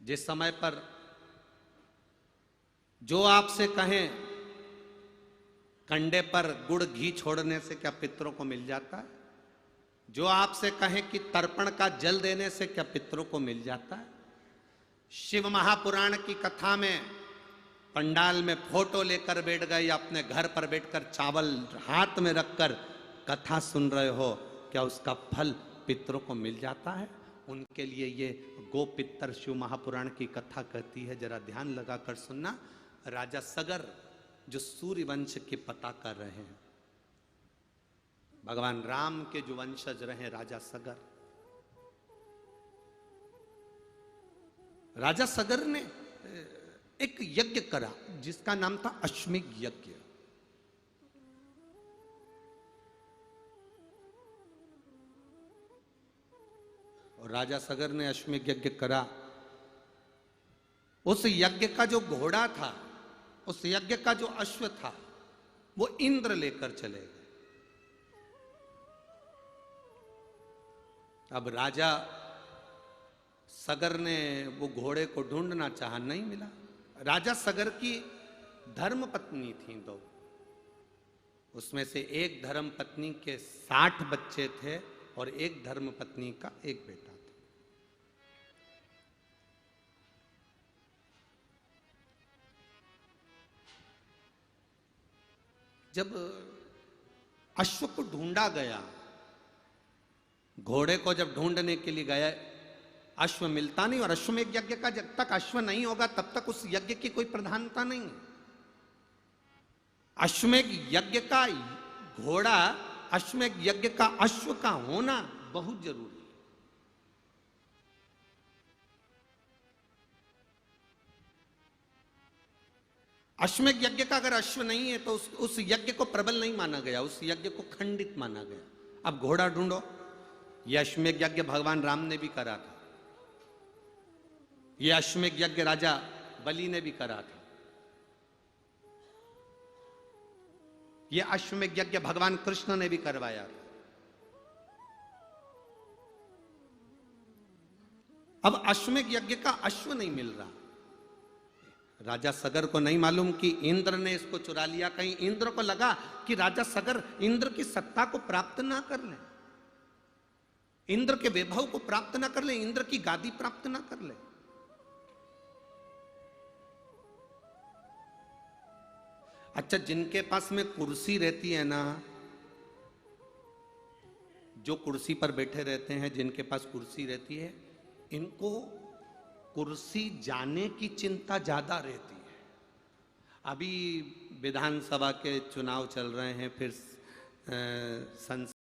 जिस समय पर जो आपसे कहें कंडे पर गुड़ घी छोड़ने से क्या पितरों को मिल जाता है, जो आपसे कहें कि तर्पण का जल देने से क्या पितरों को मिल जाता है। शिव महापुराण की कथा में पंडाल में फोटो लेकर बैठ गए या अपने घर पर बैठकर चावल हाथ में रखकर कथा सुन रहे हो, क्या उसका फल पितरों को मिल जाता है। उनके लिए ये गो पितर शिव महापुराण की कथा कहती है, जरा ध्यान लगाकर सुनना। राजा सगर जो सूर्य वंश के पता कर रहे हैं, भगवान राम के जो वंशज रहे राजा सगर, राजा सगर ने एक यज्ञ करा जिसका नाम था अश्वमेध यज्ञ। और राजा सगर ने अश्वमेध यज्ञ करा। उस यज्ञ का जो घोड़ा था, उस यज्ञ का जो अश्व था, वो इंद्र लेकर चले गए। अब राजा सगर ने वो घोड़े को ढूंढना चाहा, नहीं मिला। राजा सगर की धर्म पत्नी थी दो, उसमें से एक धर्म पत्नी के 60 बच्चे थे और एक धर्म पत्नी का एक बेटा था। जब अश्व को ढूंढा गया, घोड़े को जब ढूंढने के लिए गया, अश्व मिलता नहीं। और अश्वमेध यज्ञ का जब तक अश्व नहीं होगा तब तक उस यज्ञ की कोई प्रधानता नहीं है। अश्वमेध यज्ञ का घोड़ा, अश्वमेध यज्ञ का अश्व का होना बहुत जरूरी है। अश्वमेध यज्ञ का अगर अश्व नहीं है तो उस यज्ञ को प्रबल नहीं माना गया, उस यज्ञ को खंडित माना गया। अब घोड़ा ढूंढो। यह अश्वमेध यज्ञ भगवान राम ने भी करा था, यह अश्वमेध यज्ञ राजा बलि ने भी करा था, यह अश्वमेध यज्ञ भगवान कृष्ण ने भी करवाया था। अब अश्वमेध यज्ञ का अश्व नहीं मिल रहा। राजा सगर को नहीं मालूम कि इंद्र ने इसको चुरा लिया। कहीं इंद्र को लगा कि राजा सगर इंद्र की सत्ता को प्राप्त ना कर ले, इंद्र के वैभव को प्राप्त ना कर ले, इंद्र की गादी प्राप्त ना कर ले। अच्छा, जिनके पास में कुर्सी रहती है ना, जो कुर्सी पर बैठे रहते हैं, जिनके पास कुर्सी रहती है, इनको कुर्सी जाने की चिंता ज्यादा रहती है। अभी विधानसभा के चुनाव चल रहे हैं, फिर संसद